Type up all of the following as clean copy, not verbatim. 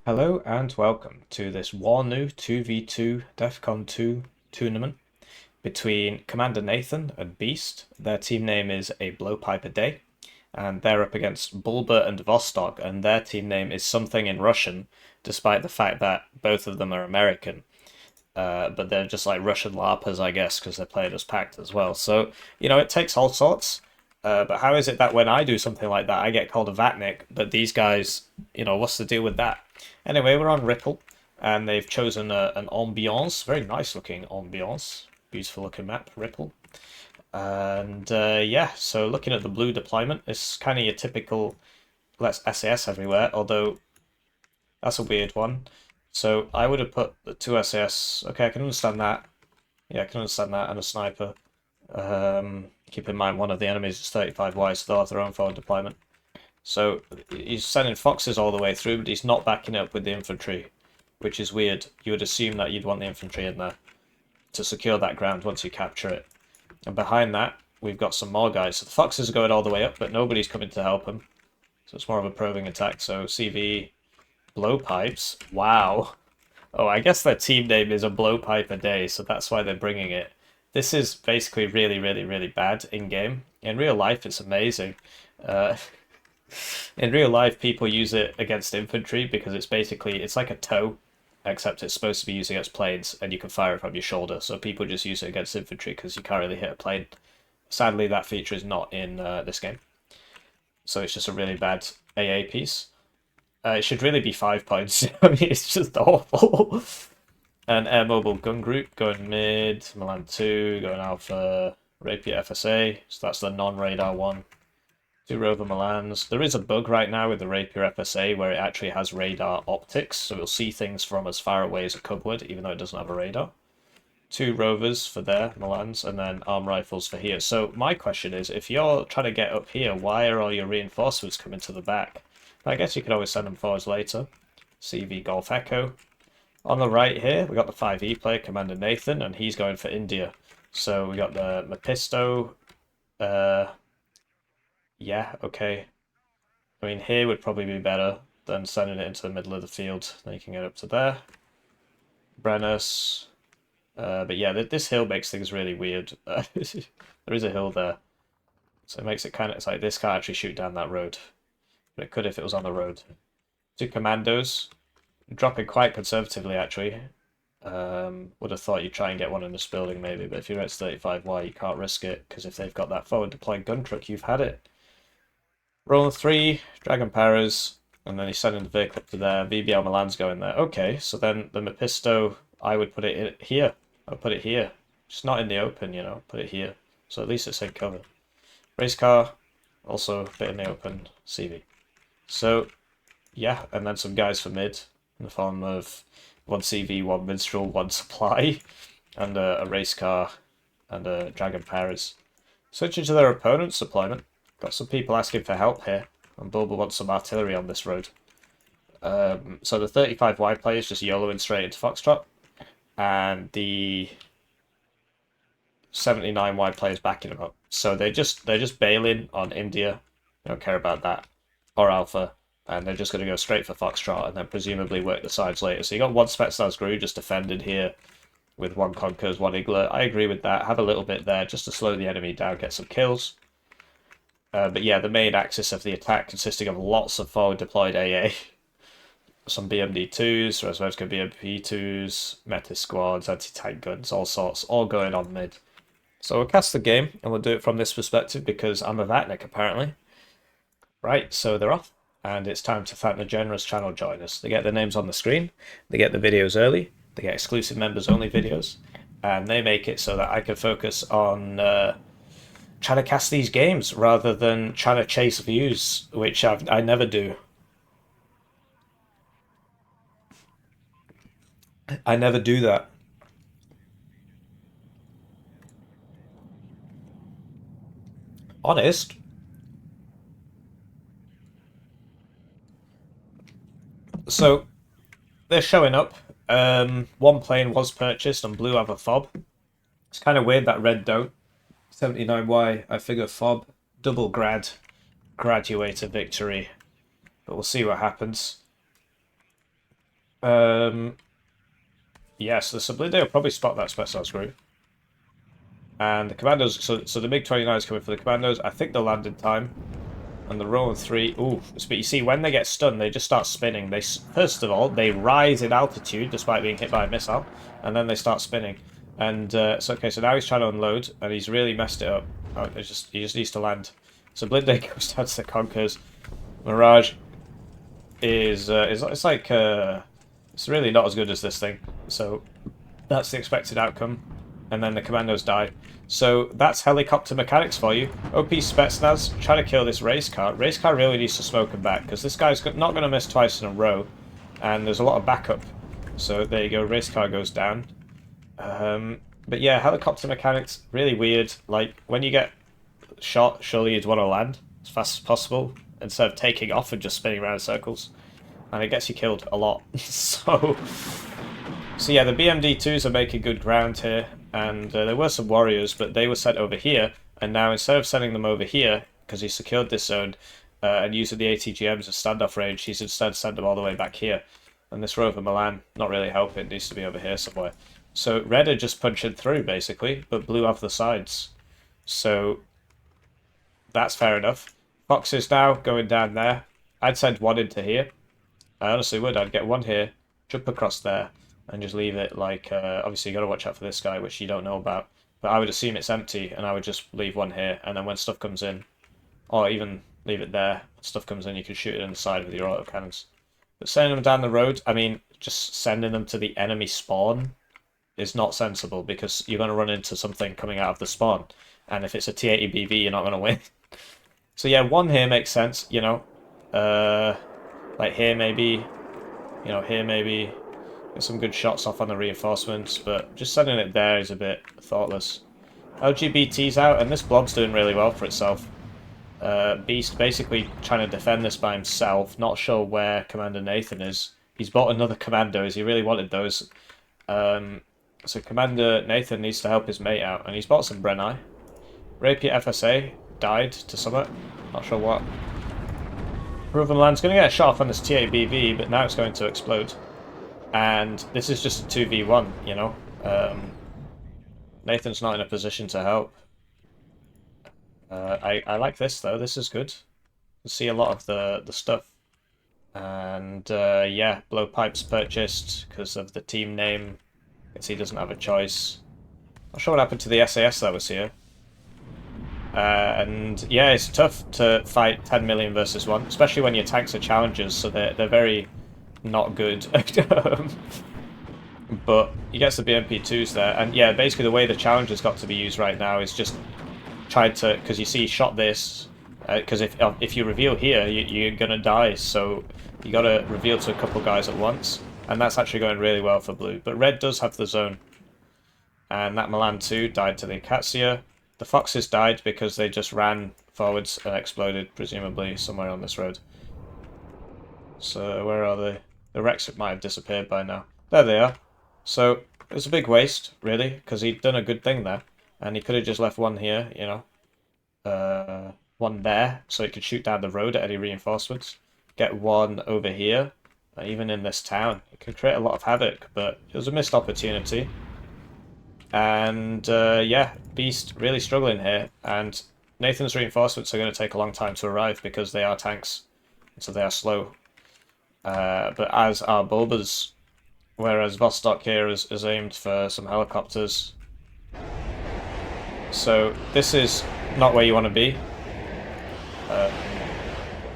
Hello and welcome to this Warno 2v2 DEFCON 2 tournament between CommanderNathan and Beast. Their team name is A Blowpipe A, and they're up against Bulba and Vostock, and their team name is something in Russian, despite the fact that both of them are American. But they're just like Russian LARPers, I guess, because they're played as packed as well. So, it takes all sorts. But how is it that when I do something like that, I get called a Vatnik, but these guys, what's the deal with that? Anyway, we're on cRipple, and they've chosen an ambiance, very nice looking ambiance, beautiful looking map, cRipple. And yeah, so looking at the blue deployment, it's kind of your typical let's SAS everywhere, although that's a weird one. So I would have put the two SAS. Okay, I can understand that. Yeah, I can understand that, and a sniper. Keep in mind one of the enemies is 35 wide, so they'll have their own forward deployment. So he's sending foxes all the way through, but he's not backing up with the infantry, which is weird. You would assume that you'd want the infantry in there to secure that ground once you capture it. And behind that, we've got some more guys. So the foxes are going all the way up, but nobody's coming to help them. So it's more of a probing attack. So CV blowpipes. Wow. Oh, I guess their team name is A Blowpipe A, so that's why they're bringing it. This is basically really, really, really bad in-game. In real life, it's amazing. Uh, in real life, people use it against infantry because it's like a tow, except it's supposed to be used against planes, and you can fire it from your shoulder. So people just use it against infantry because you can't really hit a plane. Sadly, that feature is not in this game. So it's just a really bad AA piece. It should really be 5 points. I mean, it's just awful. An air mobile gun group going mid, Milan 2, going alpha, Rapier FSA, so that's the non-radar one. 2 rover Milans. There is a bug right now with the Rapier FSA where it actually has radar optics, so it'll see things from as far away as a cubwood, even though it doesn't have a radar. 2 rovers for there, Milans, and then arm rifles for here. So my question is, if you're trying to get up here, why are all your reinforcements coming to the back? I guess you could always send them forwards later. CV Golf Echo. On the right here, we got the 5E player, CommanderNathan, and he's going for India. So we got the Mephisto. Yeah, okay. I mean, here would probably be better than sending it into the middle of the field. Then you can get up to there. Brennus. But yeah, this hill makes things really weird. There is a hill there. So it makes it it's like this can't actually shoot down that road. But it could if it was on the road. 2 commandos. Dropping quite conservatively, actually. Would have thought you'd try and get one in this building, maybe. But if you're at 35Y, you can't risk it. Because if they've got that forward deployed gun truck, you've had it. Rolling 3, Dragon Paras. And then he's sending the vehicle up to there. VBL Milan's going there. Okay, so then the Mephisto, I would put it here. I'll put it here. Just not in the open, Put it here. So at least it's in cover. Race car, also a bit in the open. CV. So, yeah, and then some guys for mid in the form of 1 CV, 1 minstrel, 1 supply, and a race car and a Dragon Paras. Switching to their opponent's deployment, got some people asking for help here, and Bulba wants some artillery on this road. So the 35Y player is just YOLOing straight into Foxtrot, and the 79Y player is backing him up. So they're just bailing on India. They don't care about that, or Alpha, and they're just going to go straight for Foxtrot and then presumably work the sides later. So you got 1 Spetsnaz Gru just defended here with 1 Conkers, 1 Igler. I agree with that. Have a little bit there just to slow the enemy down, get some kills. But yeah, the main axis of the attack consisting of lots of forward deployed AA. Some BMD2s, Resvevka BMP2s, Metis squads, anti-tank guns, all sorts, all going on mid. So we'll cast the game, and we'll do it from this perspective because I'm a Vatnik, apparently. Right, so they're off, and it's time to thank the generous channel joiners. They get their names on the screen, they get the videos early, they get exclusive members-only videos, and they make it so that I can focus on trying to cast these games rather than trying to chase views, which I never do. I never do that. Honest. So they're showing up. 1 plane was purchased and blue have a fob. It's kind of weird that red don't. 79Y, I figure fob, double graduator victory. But we'll see what happens. Yes, the Sublinde will probably spot that Spetsnaz group. And the Commandos, so the MiG-29 is coming for the Commandos. I think they'll land in time. And the Rowan 3, ooh, but you see, when they get stunned, they just start spinning. First of all, they rise in altitude despite being hit by a missile, and then they start spinning. And so now he's trying to unload, and he's really messed it up. He just needs to land. So Blinde goes down to the Conkers. Mirage is it's like it's really not as good as this thing. So that's the expected outcome. And then the Commandos die. So that's helicopter mechanics for you. OP Spetsnaz, try to kill this race car. Race car really needs to smoke him back, because this guy's not going to miss twice in a row. And there's a lot of backup. So there you go, race car goes down. But yeah, helicopter mechanics, really weird. Like, when you get shot, surely you'd want to land as fast as possible, instead of taking off and just spinning around in circles. And it gets you killed a lot. So yeah, the BMD2s are making good ground here. And there were some warriors, but they were sent over here. And now instead of sending them over here, because he secured this zone, and using the ATGMs as standoff range, he's instead sent them all the way back here. And this Rover Milan, not really helping, needs to be over here somewhere. So red are just punching through, basically, but blue have the sides. So that's fair enough. Fox is now going down there. I'd send one into here. I honestly would. I'd get one here, jump across there, and just leave it like, obviously you got to watch out for this guy, which you don't know about, but I would assume it's empty, and I would just leave one here, and then when stuff comes in, or even leave it there, stuff comes in, you can shoot it in the side with your autocannons. But sending them down the road, I mean, just sending them to the enemy spawn is not sensible, because you're going to run into something coming out of the spawn, and if it's a T-80BV, you're not going to win. So yeah, one here makes sense, you know, like here maybe, you know, here maybe. Get some good shots off on the reinforcements, but just sending it there is a bit thoughtless. LGBT's out, and this blob's doing really well for itself. Beast basically trying to defend this by himself, not sure where CommanderNathan is. He's bought another Commandos, he really wanted those. So CommanderNathan needs to help his mate out, and he's bought some Brenni. Rapier FSA died to summit, not sure what. Roverland's going to get a shot off on this T-80BV, but now it's going to explode. And this is just a 2v1, you know. Nathan's not in a position to help. I like this, though. This is good. You see a lot of the stuff. And, yeah, Blowpipe's purchased because of the team name. You can see he doesn't have a choice. Not sure what happened to the SAS that was here. And, yeah, it's tough to fight 10 million versus 1, especially when your tanks are challengers, so they're very not good. But he gets the BMP2s there, and yeah, basically the way the challenger's got to be used right now is just try to, because you see he shot this, because if you reveal here, you're gonna die, so you gotta reveal to a couple guys at once, and that's actually going really well for blue. But red does have the zone, and that Milan 2 died to the Acacia. The Foxes died because they just ran forwards and exploded, presumably somewhere on this road. So where are they? The Rex might have disappeared by now. There they are. So it was a big waste, really, because he'd done a good thing there. And he could have just left one here, you know. One there, so he could shoot down the road at any reinforcements. Get one over here, even in this town. It could create a lot of havoc, but it was a missed opportunity. And, yeah, Beast really struggling here. And Nathan's reinforcements are going to take a long time to arrive because they are tanks, so they are slow. But as are Bulbas, whereas Vostock here is aimed for some helicopters. So this is not where you want to be.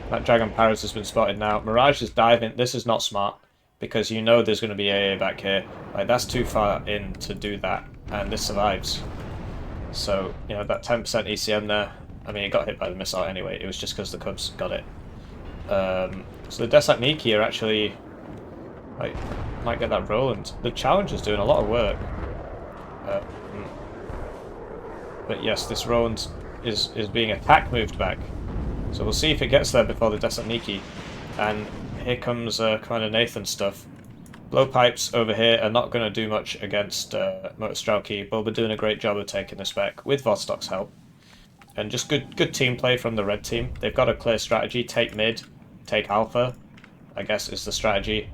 That Dragon Paris has been spotted now. Mirage is diving. This is not smart, because you know there's going to be AA back here. Like, that's too far in to do that, and this survives. So, you know, that 10% ECM there, I mean, it got hit by the missile anyway. It was just because the Cubs got it. So the Desatniki are actually, like, might get that Roland. The Challenger's doing a lot of work. But yes, this Roland is being attack moved back. So we'll see if it gets there before the Desatniki. And here comes CommanderNathan stuff. Blowpipes over here are not going to do much against Motorstrelki. Bulba doing a great job of taking this back with Vostock's help. And just good team play from the red team. They've got a clear strategy. Take mid, take alpha, I guess is the strategy.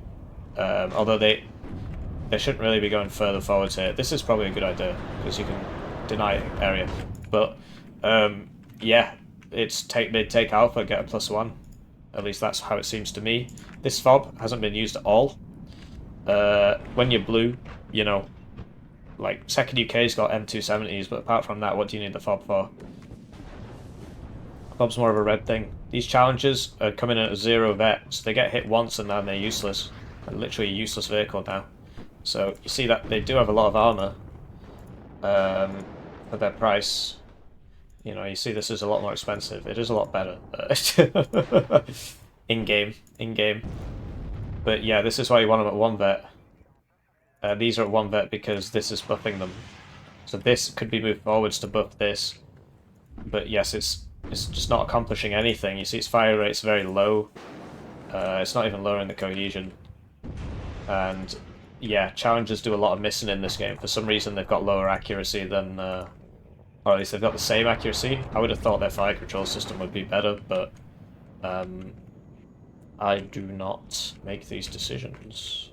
Although they shouldn't really be going further forwards here. This is probably a good idea, because you can deny area. But, yeah, it's they take Alpha, get a +1. At least that's how it seems to me. This fob hasn't been used at all. When you're blue, you know, like, second UK's got M270s, but apart from that, what do you need the fob for? Fob's more of a red thing. These challenges are coming in at 0 vet, so they get hit once and then they're useless. They're literally a useless vehicle now. So you see that they do have a lot of armor for their price. You know, you see this is a lot more expensive. It is a lot better in game. But yeah, this is why you want them at 1 vet. These are at 1 vet because this is buffing them. So this could be moved forwards to buff this. But yes, it's just not accomplishing anything. You see its fire rate's very low. It's not even lowering the cohesion. And yeah, challengers do a lot of missing in this game. For some reason they've got lower accuracy than... or at least they've got the same accuracy. I would have thought their fire control system would be better, but... I do not make these decisions.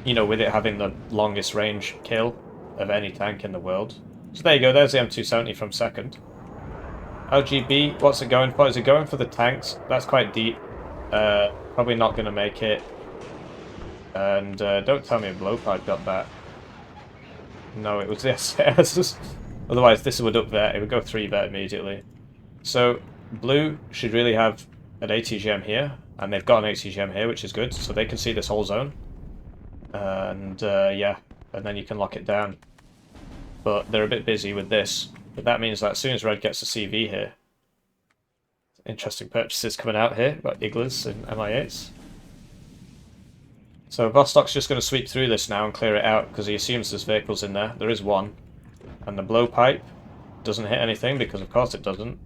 You know, with it having the longest range kill of any tank in the world. So there you go, there's the M270 from second. LGB, what's it going for? Is it going for the tanks? That's quite deep. Probably not going to make it. And don't tell me a blowpipe got that. No, it was the SS. Otherwise this would up vet, it would go 3 vet immediately. So, blue should really have an ATGM here, and they've got an ATGM here, which is good, so they can see this whole zone. And yeah, and then you can lock it down. But they're a bit busy with this. But that means that as soon as red gets a CV here, interesting purchases coming out here, got Iglas and MI8s. So Vostock's just going to sweep through this now and clear it out, because he assumes there's vehicles in there. There is one. And the blowpipe doesn't hit anything, because of course it doesn't.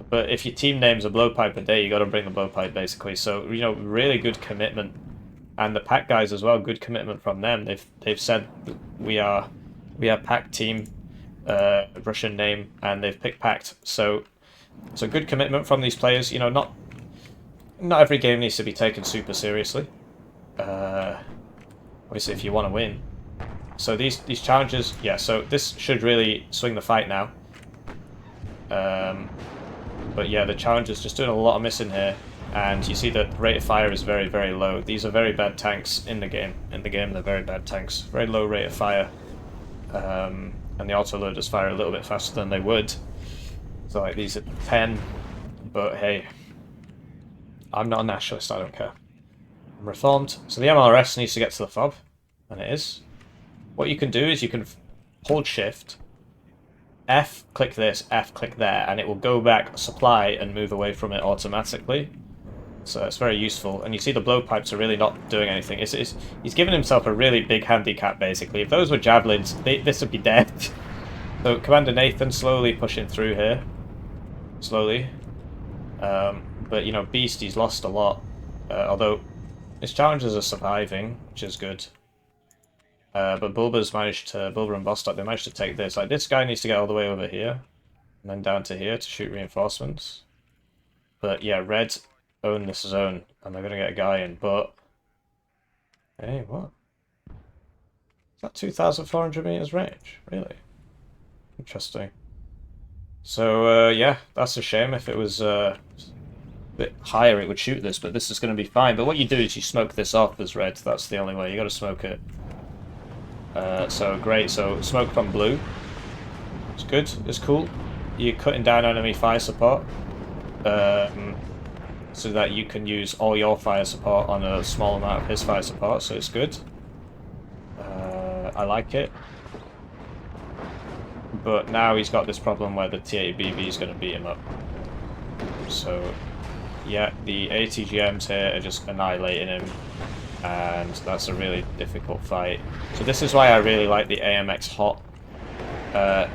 But if your team name's A Blowpipe A Day, you got to bring the blowpipe, basically. So, you know, really good commitment. And the pack guys as well, good commitment from them. They've said we are pack team, Russian name, and they've picked packed. So good commitment from these players. You know, not every game needs to be taken super seriously. Obviously, if you want to win. So these challenges, yeah. So this should really swing the fight now. But yeah, the challenger's just doing a lot of missing here, and you see that the rate of fire is very, very low. These are very bad tanks in the game. In the game, they're very bad tanks. Very low rate of fire. And the autoloaders fire a little bit faster than they would. So like these are 10, but hey, I'm not a nationalist, I don't care. I'm reformed. So the MLRS needs to get to the fob, and it is. What you can do is you can hold shift, F, click this, F, click there, and it will go back, supply, and move away from it automatically. So it's very useful. And you see the blowpipes are really not doing anything. He's given himself a really big handicap, basically. If those were javelins, this would be dead. So CommanderNathan slowly pushing through here. Slowly. But, you know, Beast, he's lost a lot. Although his challenges are surviving, which is good. But Bulba and Vostock, they managed to take this. Like, this guy needs to get all the way over here, and then down to here to shoot reinforcements. But yeah, red own this zone, and they're going to get a guy in, but... Hey, what? Is that 2,400 meters range? Really? Interesting. So, yeah, that's a shame. If it was a bit higher, it would shoot this, but this is going to be fine. But what you do is you smoke this off as red. That's the only way. You got to smoke it. So great, so smoke from blue. It's good, it's cool. You're cutting down enemy fire support. So that you can use all your fire support on a small amount of his fire support, so it's good. I like it. But now he's got this problem where the T-80BB is going to beat him up. So, yeah, the ATGMs here are just annihilating him. And that's a really difficult fight. So this is why I really like the AMX Hot.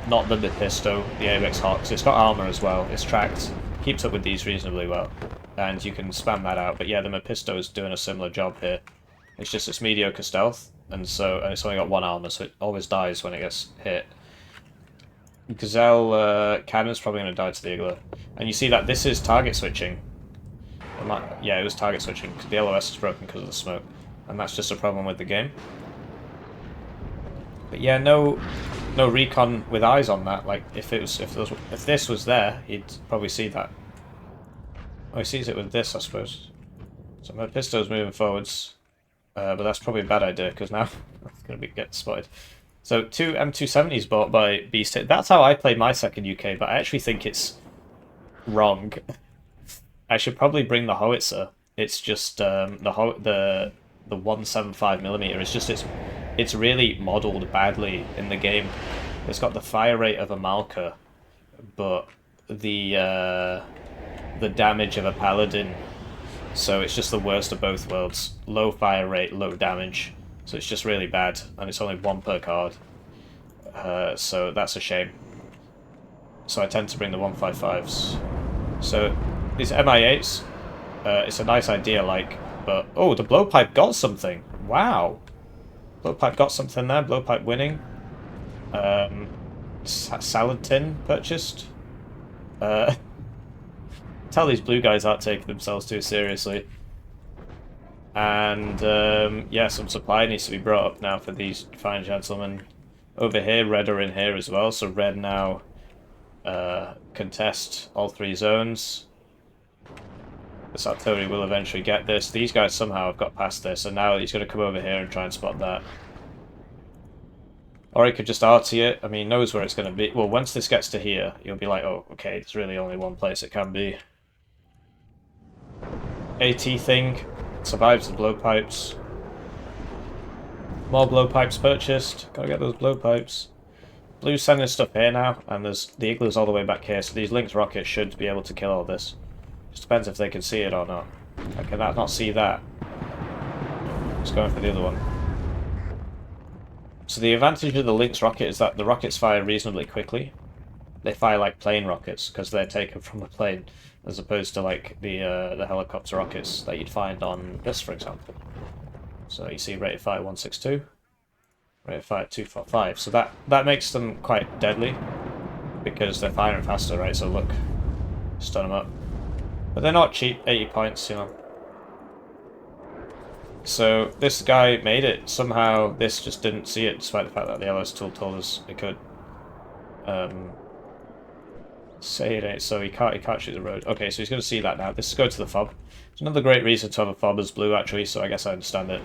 Not the Mephisto, the AMX Hot, because it's got armor as well. It's tracked, keeps up with these reasonably well. And you can spam that out. But yeah, the Mephisto is doing a similar job here. It's just it's mediocre stealth, and it's only got 1 armor, so it always dies when it gets hit. Gazelle Cannon's probably going to die to the Igla. And you see that this is target switching. Yeah, it was target switching, because the LOS is broken because of the smoke. And that's just a problem with the game. But yeah, no recon with eyes on that. Like, if this was there, he'd probably see that. Oh, he sees it with this, I suppose. So my pistol's moving forwards. But that's probably a bad idea, because now it's going to get spotted. So 2 M270s bought by Beast. That's how I played my second UK, but I actually think it's wrong. I should probably bring the howitzer. It's just the 175mm. It's just it's really modelled badly in the game. It's got the fire rate of a Malka, but the damage of a Paladin. So it's just the worst of both worlds. Low fire rate, low damage. So it's just really bad, and it's only 1 per card. So that's a shame. So I tend to bring the 155s. So these MI8s, it's a nice idea, like, but oh, the blowpipe got something. Wow, blowpipe got something there. Blowpipe winning. Salad tin purchased. Tell these blue guys aren't taking themselves too seriously. And yeah, some supply needs to be brought up now for these fine gentlemen. Over here, red are in here as well, so red now contest all 3 zones. This artillery will eventually get this. These guys somehow have got past this, and now he's going to come over here and try and spot that. Or he could just arty it. I mean, he knows where it's going to be. Well, once this gets to here, you'll be like, oh, okay, there's really only one place it can be. AT thing survives the blowpipes. More blowpipes purchased. Gotta get those blowpipes. Blue's sending stuff here now, and there's the igloos all the way back here, so these Lynx rockets should be able to kill all this. Just depends if they can see it or not. I cannot not see that. Just going for the other one. So the advantage of the Lynx rocket is that the rockets fire reasonably quickly. They fire like plane rockets, because they're taken from a plane, as opposed to like the helicopter rockets that you'd find on this, for example. So you see rate of fire 162, rate of fire 245. So that makes them quite deadly, because they're firing faster, right? So look, stun them up. But they're not cheap, 80 points, you know. So this guy made it. Somehow this just didn't see it, despite the fact that the LS tool told us it could. Say it ain't so, he can't shoot the road. Okay, so he's going to see that now. This is going to the fob. It's another great reason to have a fob as blue, actually, so I guess I understand it.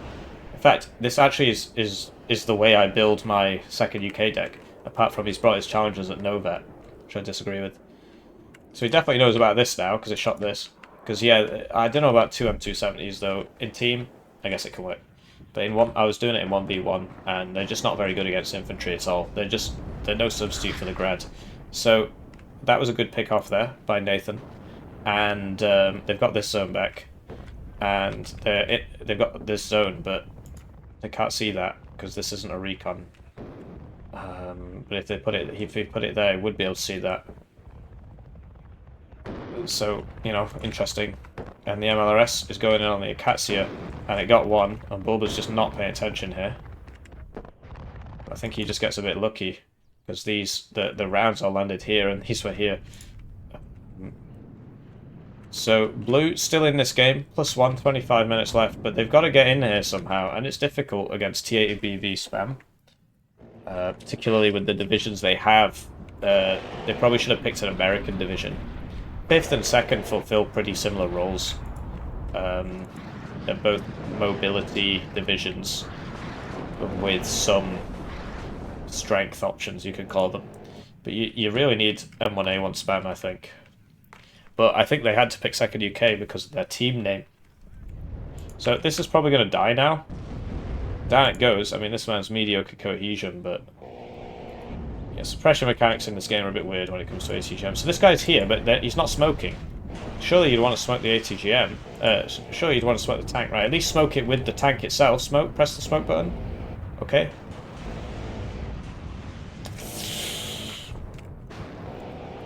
In fact, this actually is the way I build my second UK deck, apart from he's brought his challengers at no vet, which I disagree with. So he definitely knows about this now, because I shot this. Because, yeah, I don't know about 2 M270s, though. In team, I guess it can work. But in one, I was doing it in 1v1, and they're just not very good against infantry at all. They're no substitute for the grad. So that was a good pick off there by Nathan. And they've got this zone back. And they've got this zone, but they can't see that, because this isn't a recon. But if he put it there, he would be able to see that. So, you know, interesting. And the MLRS is going in on the Acacia, and it got 1, and Bulba's just not paying attention here. I think he just gets a bit lucky, because the rounds all landed here, and these were here. So, Blue still in this game, +1, 25 minutes left, but they've got to get in here somehow, and it's difficult against T80BV spam. Particularly with the divisions they have. They probably should have picked an American division. 5th and 2nd fulfill pretty similar roles. They're both mobility divisions with some strength options, you could call them. But you really need M1A1 spam, I think. But I think they had to pick 2nd UK because of their team name. So this is probably going to die now. Down it goes. I mean, this man's mediocre cohesion, but yeah, suppression mechanics in this game are a bit weird when it comes to ATGM. So this guy's here, but he's not smoking. Surely you'd want to smoke the ATGM. Surely you'd want to smoke the tank, right? At least smoke it with the tank itself. Smoke, press the smoke button. Okay.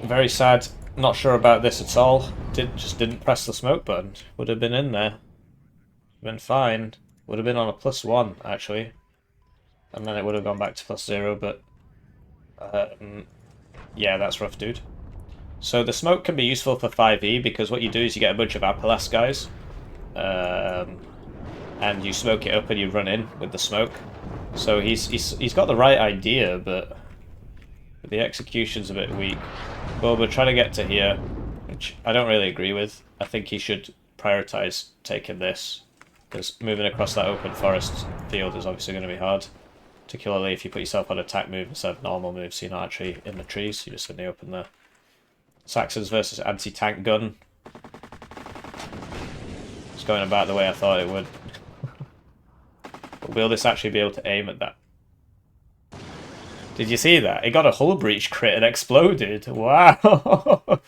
Very sad. Not sure about this at all. Just didn't press the smoke button. Would have been in there. Been fine. Would have been on a +1 actually, and then it would have gone back to +0. But yeah, that's rough, dude. So the smoke can be useful for 5e because what you do is you get a bunch of Apalas guys, and you smoke it up and you run in with the smoke. So he's got the right idea, but the execution's a bit weak. Bulba trying to get to here, which I don't really agree with. I think he should prioritize taking this, because moving across that open forest field is obviously going to be hard. Particularly if you put yourself on attack move instead of normal move, so you're not actually in the trees, you're just in the open there. Saxons versus anti-tank gun. It's going about the way I thought it would. But will this actually be able to aim at that? Did you see that? It got a hull breach crit and exploded. Wow!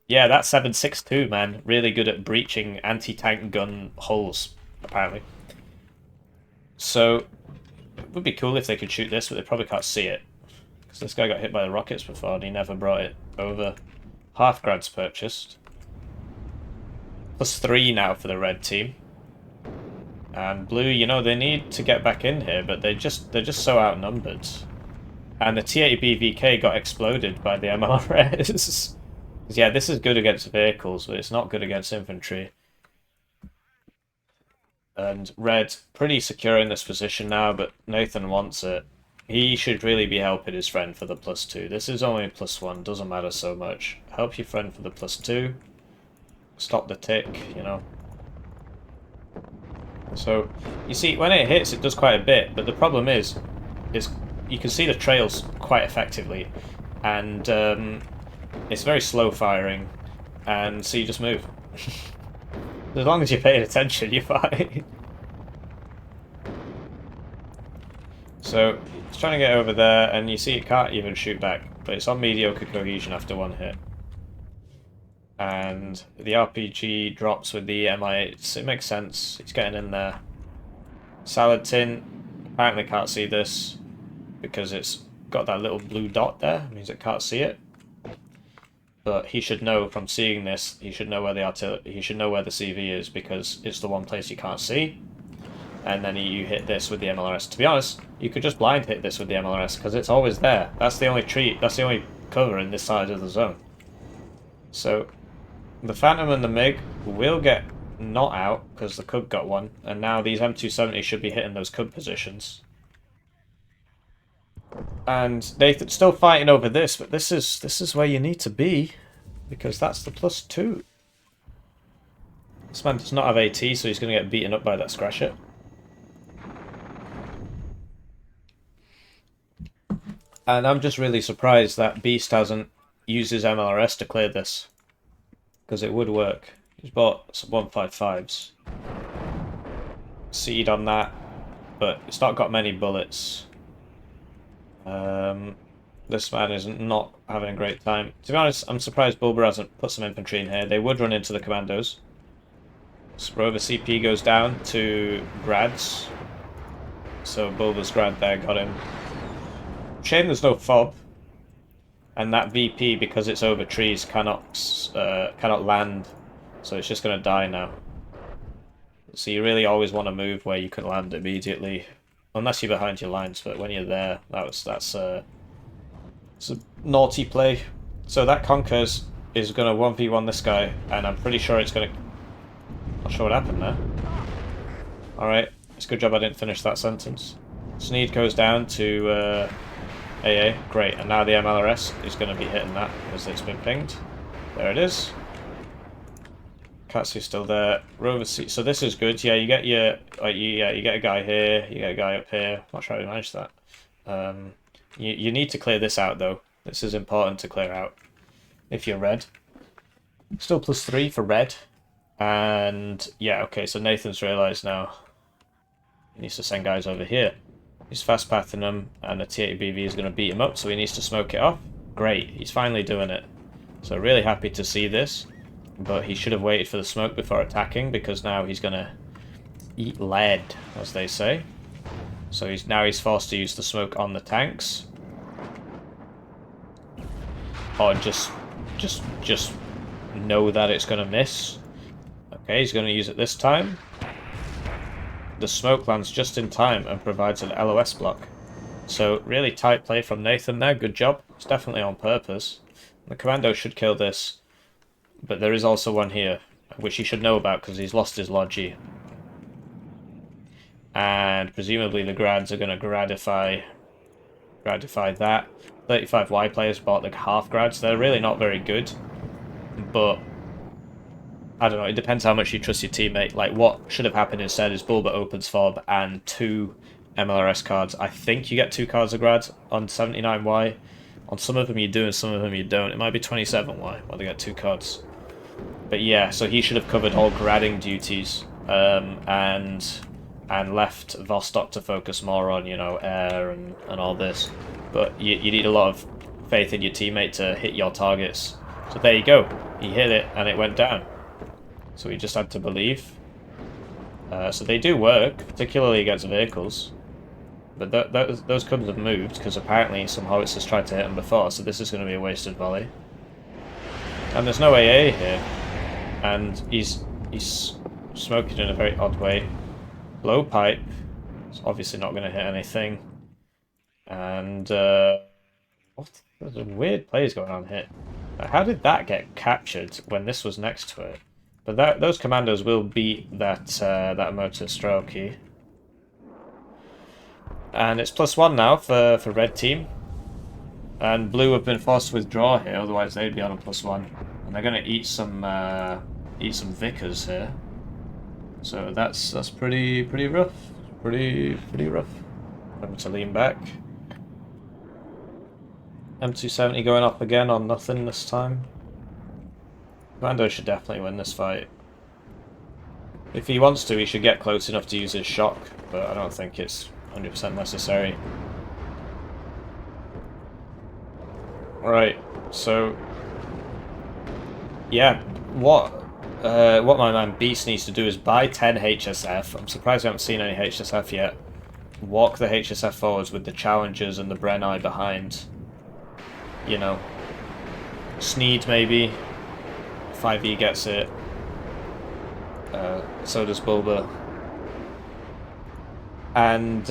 Yeah, that 7.62, man. Really good at breaching anti-tank gun hulls, apparently. So, it would be cool if they could shoot this, but they probably can't see it. Because this guy got hit by the rockets before and he never brought it over. Half grants purchased. +3 now for the red team. And blue, you know, they need to get back in here, but they're just so outnumbered. And the T-80 BVK got exploded by the MLRS. Yeah, this is good against vehicles, but it's not good against infantry. And red, pretty secure in this position now, but Nathan wants it. He should really be helping his friend for the +2. This is only +1, doesn't matter so much. Help your friend for the +2. Stop the tick, you know. So, you see, when it hits, it does quite a bit, but the problem is you can see the trails quite effectively, and it's very slow firing, and so you just move. As long as you're paying attention, you're fine. So, it's trying to get over there, and you see it can't even shoot back, but it's on mediocre cohesion after one hit. And the RPG drops with the MI8, it makes sense, it's getting in there. Salad tin, apparently can't see this, because it's got that little blue dot there, it means it can't see it. But he should know from seeing this, he should know where the he should know where the CV is, because it's the one place you can't see. And then you hit this with the MLRS. To be honest, you could just blind hit this with the MLRS, because it's always there. That's the only tree, that's the only cover in this side of the zone. So, the Phantom and the MiG will get not out, because the Cub got one, and now these M270 should be hitting those Cub positions. And Nathan's still fighting over this, but this is where you need to be, because that's the +2. This man does not have AT, so he's going to get beaten up by that Scratcher. And I'm just really surprised that Beast hasn't used his MLRS to clear this, because it would work. He's bought some 155s. Seed on that, but it's not got many bullets. This man is not having a great time. To be honest, I'm surprised Bulba hasn't put some infantry in here. They would run into the commandos. Rover CP goes down to Grads. So Bulba's Grad there got him. Shame there's no fob. And that VP, because it's over trees, cannot land. So it's just going to die now. So you really always want to move where you can land immediately. Unless you're behind your lines, but when you're there, that's it's a naughty play. So that Conkers is going to 1v1 this guy, and I'm pretty sure it's going to... Not sure what happened there. Alright, it's a good job I didn't finish that sentence. Sneed goes down to AA, great, and now the MLRS is going to be hitting that, because it's been pinged. There it is. Katsu's still there. Rover C. So this is good. Yeah, you get your you get a guy here. You get a guy up here. I'm not sure how we managed that. You need to clear this out though. This is important to clear out if you're red. Still +3 for red. And yeah, okay. So Nathan's realised now he needs to send guys over here. He's fast pathing them, and the T-80 BV is going to beat him up. So he needs to smoke it off. Great. He's finally doing it. So really happy to see this. But he should have waited for the smoke before attacking, because now he's going to eat lead, as they say. So he's forced to use the smoke on the tanks. Or just know that it's going to miss. Okay, he's going to use it this time. The smoke lands just in time and provides an LOS block. So really tight play from Nathan there, good job. It's definitely on purpose. The commando should kill this, but there is also one here, which he should know about because he's lost his Logi. And presumably the grads are going to gradify that. 35Y players bought the half grads. They're really not very good, but I don't know, it depends how much you trust your teammate. Like, what should have happened instead is Bulba opens fob and 2 MLRS cards. I think you get 2 cards of grad on 79Y. On some of them you do and some of them you don't. It might be 27Y where they get 2 cards. But yeah, so he should have covered all gradding duties, and left Vostock to focus more on, you know, air and all this. But you need a lot of faith in your teammate to hit your targets. So there you go. He hit it and it went down. So we just had to believe. So they do work, particularly against vehicles. But those cubs have moved, because apparently some howitzers tried to hit them before, so this is going to be a wasted volley. And there's no AA here. And he's smoking in a very odd way. Blowpipe is obviously not going to hit anything. And, there's a weird plays going on here. How did that get captured when this was next to it? But those commandos will beat that motor Strelky. And it's +1 now for red team. And blue have been forced to withdraw here, otherwise they'd be on a +1. And they're going to eat some Vickers here. So that's pretty rough. Pretty rough. Having to lean back. M270 going up again on nothing this time. Commando should definitely win this fight. If he wants to, he should get close enough to use his shock, but I don't think it's 100% necessary. Right, so yeah, what my man Beast needs to do is buy 10 HSF. I'm surprised we haven't seen any HSF yet. Walk the HSF forwards with the Challengers and the Brenai behind. You know, Sneed maybe. 5e gets it. So does Bulba. And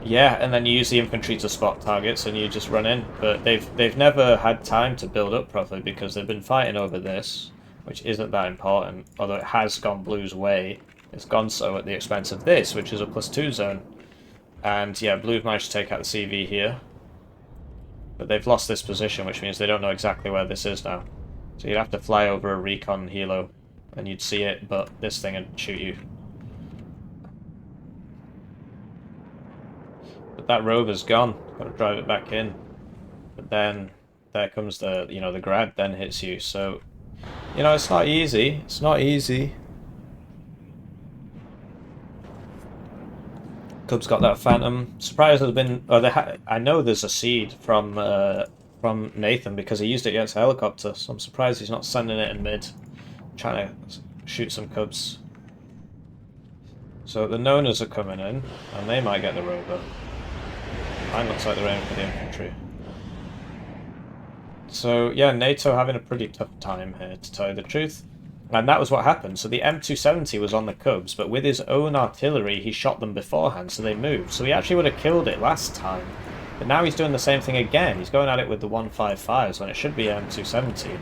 yeah, and then you use the infantry to spot targets and you just run in. But they've never had time to build up properly because they've been fighting over this, which isn't that important. Although it has gone blue's way, it's gone so at the expense of this, which is a +2 zone. And yeah, blue have managed to take out the CV here. But they've lost this position, which means they don't know exactly where this is now. So you'd have to fly over a recon helo, and you'd see it, but this thing would shoot you. But that rover's gone. Got to drive it back in. But then there comes the, you know, the grad then hits you. So, you know, it's not easy. It's not easy. Cubs got that Phantom. Surprised there's been. Oh, I know there's a seed from Nathan because he used it against a helicopter. So I'm surprised he's not sending it in mid, trying to shoot some Cubs. So the Nonas are coming in, and they might get the rover. Mine looks like they're aiming for the infantry. So yeah, NATO having a pretty tough time here, to tell you the truth. And that was what happened. So the M270 was on the Cubs, but with his own artillery, he shot them beforehand, so they moved. So he actually would have killed it last time. But now he's doing the same thing again. He's going at it with the 155s when it should be M270.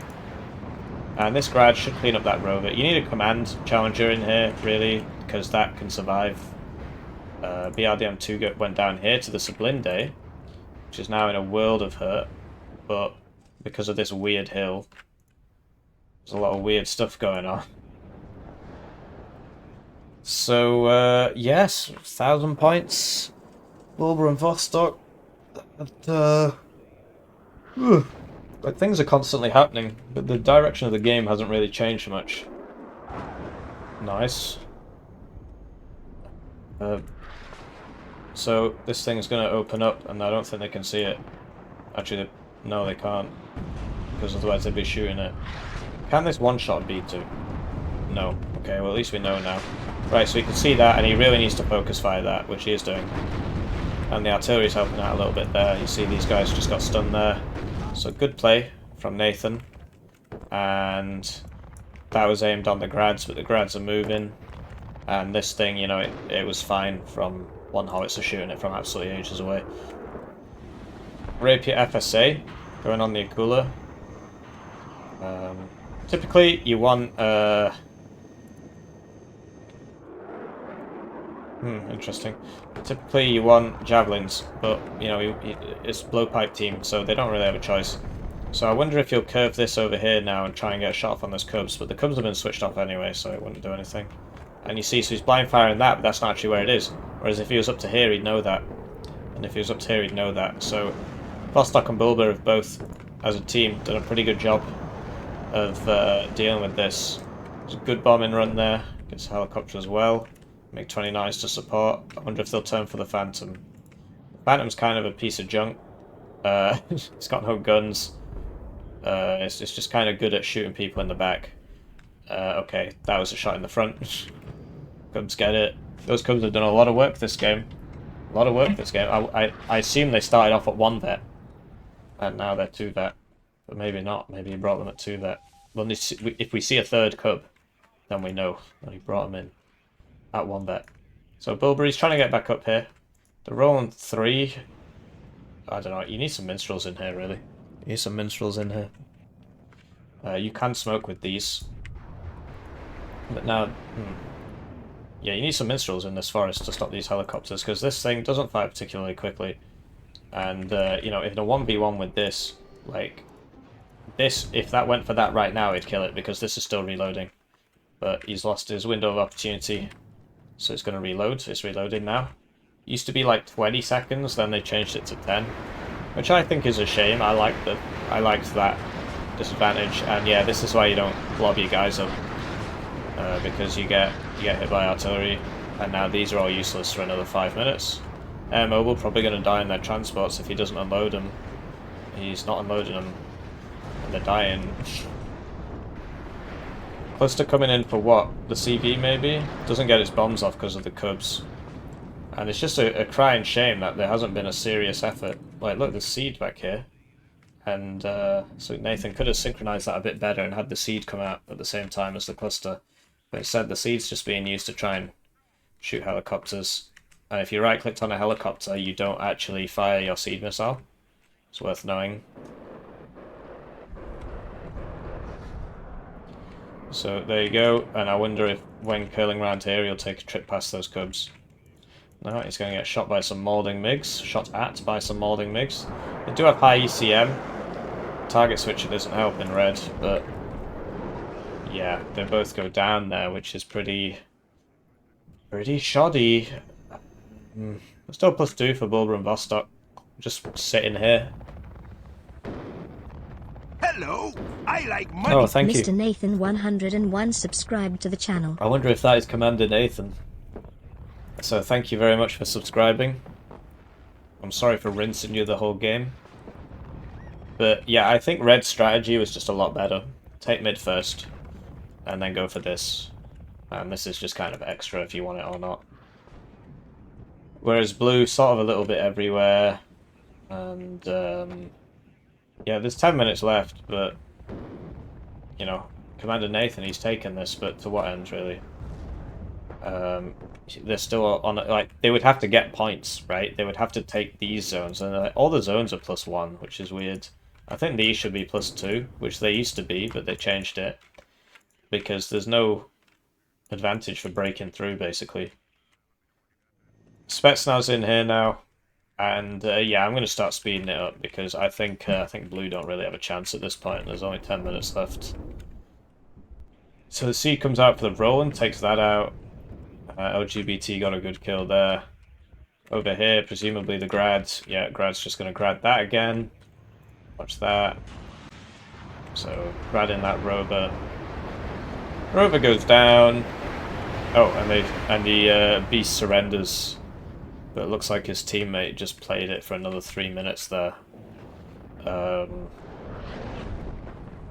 And this grad should clean up that rover. You need a command challenger in here, really, because that can survive. BRDM2 went down here to the Sublinde, which is now in a world of hurt. But because of this weird hill, there's a lot of weird stuff going on. So, yes, 1,000 points. Bulba and Vostock. But things are constantly happening, but the direction of the game hasn't really changed much. Nice. So this thing's going to open up, and I don't think they can see it. Actually, no, they can't, because otherwise they'd be shooting it. Can this one-shot B2? No. Okay, well at least we know now. Right, so you can see that, and he really needs to focus fire that, which he is doing. And the artillery's helping out a little bit there. You see these guys just got stunned there. So good play from Nathan. And that was aimed on the grads, but the grads are moving. And this thing, you know, it was fine from one howitzer shooting it from absolutely ages away. Rapier FSA. going on the Akula. Typically, you want... interesting. Typically, you want javelins, but, you know, it's Blowpipe team, so they don't really have a choice. So I wonder if you'll curve this over here now and try and get a shot off on those cubs, but the cubs have been switched off anyway, so it wouldn't do anything. And you see, so he's blind firing that, but that's not actually where it is. Whereas if he was up to here, he'd know that. And if he was up to here, he'd know that. So Vostock and Bulba have both, as a team, done a pretty good job of dealing with this. There's a good bombing run there. Gets a helicopter as well. MiG-29s to support. I wonder if they'll turn for the Phantom. The Phantom's kind of a piece of junk. It's got no guns. It's just kind of good at shooting people in the back. Okay, that was a shot in the front. Cubs get it. Those Cubs have done a lot of work this game. A lot of work this game. I assume they started off at 1 vet. And now they're 2 vet. But maybe not. Maybe he brought them at 2 vet. Well, if we see a 3rd Cub, then we know that he brought them in at 1 vet. So Bulba's trying to get back up here. They're rolling 3. I don't know. You need some minstrels in here, really. You need some minstrels in here. You can smoke with these. But now... Yeah, you need some minstrels in this forest to stop these helicopters, because this thing doesn't fire particularly quickly. And, you know, in a 1v1 with this, like... This, if that went for that right now, it'd kill it, because this is still reloading. But he's lost his window of opportunity, so it's going to reload. It's reloading now. Used to be like 20 seconds, then they changed it to 10. Which I think is a shame. I liked that disadvantage. And yeah, this is why you don't blob your guys up. Because you get hit by artillery, and now these are all useless for another 5 minutes. Air Mobile probably going to die in their transports if he doesn't unload them. He's not unloading them, and they're dying. Cluster coming in for what? The CV maybe? Doesn't get its bombs off because of the Cubs. And it's just a crying shame that there hasn't been a serious effort. Like, look, there's seed back here. And so Nathan could have synchronized that a bit better and had the seed come out at the same time as the cluster. But instead, the seed's just being used to try and shoot helicopters. And if you right-clicked on a helicopter, you don't actually fire your seed missile. It's worth knowing. So there you go. And I wonder if when curling around here, he'll take a trip past those Cubs. No, he's going to get shot by some mauling MiGs. Shot at by some mauling MiGs. They do have high ECM. Target switcher doesn't help in red, but... Yeah, they both go down there, which is pretty shoddy. Still +2 for Bulba and Vostock. Just sitting here. Hello, I like money. Oh, thank you. Mr. Nathan 101 subscribed to the channel. I wonder if that is CommanderNathan. So thank you very much for subscribing. I'm sorry for rinsing you the whole game. But yeah, I think red's strategy was just a lot better. Take mid first, and then go for this. And this is just kind of extra if you want it or not. Whereas blue, sort of a little bit everywhere. And yeah, there's 10 minutes left, but you know, CommanderNathan, he's taken this, but to what end, really? They're still on, like, they would have to get points, right? They would have to take these zones, and all the zones are +1, which is weird. I think these should be +2, which they used to be, but they changed it. Because there's no advantage for breaking through, basically. Spetsnaz in here now, and yeah, I'm going to start speeding it up, because I think blue don't really have a chance at this point. There's only 10 minutes left. So the C comes out for the Roland, takes that out. LGBT got a good kill there. Over here, presumably the Grad. Yeah, Grad's just going to Grad that again. Watch that. So, Grad in that Rover. Rover goes down. Oh, and the Beast surrenders. But it looks like his teammate just played it for another 3 minutes there.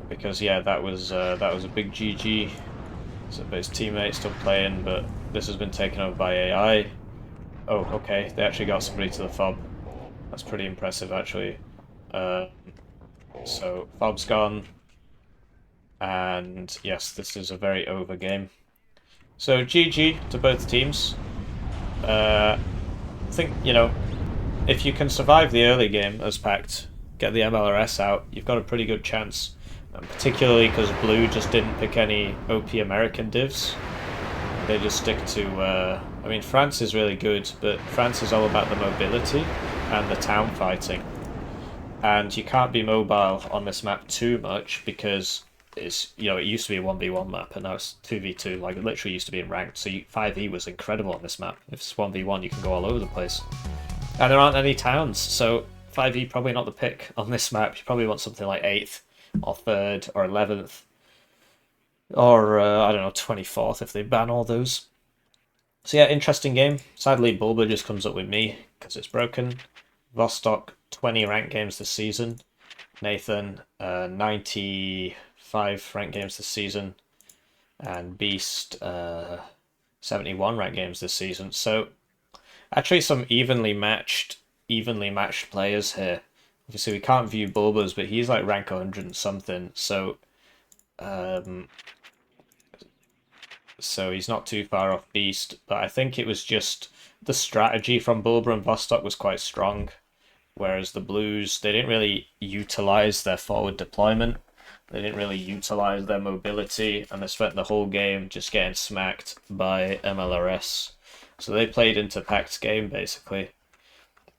Because yeah, that was a big GG. So his teammate's still playing, but this has been taken over by AI. Oh, okay, they actually got somebody to the fob. That's pretty impressive, actually. So fob's gone, and yes, this is a very over game. So GG to both teams. I think, you know, if you can survive the early game as Pact, get the MLRS out, you've got a pretty good chance. Particularly because Blue just didn't pick any OP American divs. They just stick to... I mean, France is really good, but France is all about the mobility and the town fighting. And you can't be mobile on this map too much because it's, you know, it used to be a 1v1 map and now it's 2v2. Like, it literally used to be in ranked. So 5e was incredible on this map. If it's 1v1, you can go all over the place. And there aren't any towns, so 5e probably not the pick on this map. You probably want something like 8th or 3rd or 11th. Or, I don't know, 24th if they ban all those. So yeah, interesting game. Sadly, Bulba just comes up with me because it's broken. Vostock, 20 ranked games this season. Nathan, 95 ranked games this season. And Beast, 71 ranked games this season. So, actually some evenly matched players here. Obviously, we can't view Bulba's, but he's like rank 100 and something. So, so he's not too far off Beast, but I think it was just the strategy from Bulba and Vostock was quite strong, whereas the Blues, they didn't really utilize their forward deployment, they didn't really utilize their mobility, and they spent the whole game just getting smacked by MLRS. So they played into Pact's game, basically.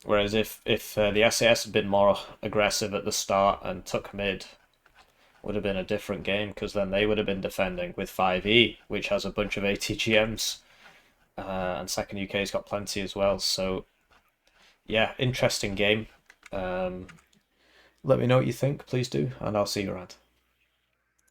Whereas if the SAS had been more aggressive at the start and took mid, would have been a different game, because then they would have been defending with 5e, which has a bunch of ATGMs, and Second UK's got plenty as well. So yeah, interesting game. Let me know what you think, please do, and I'll see you around.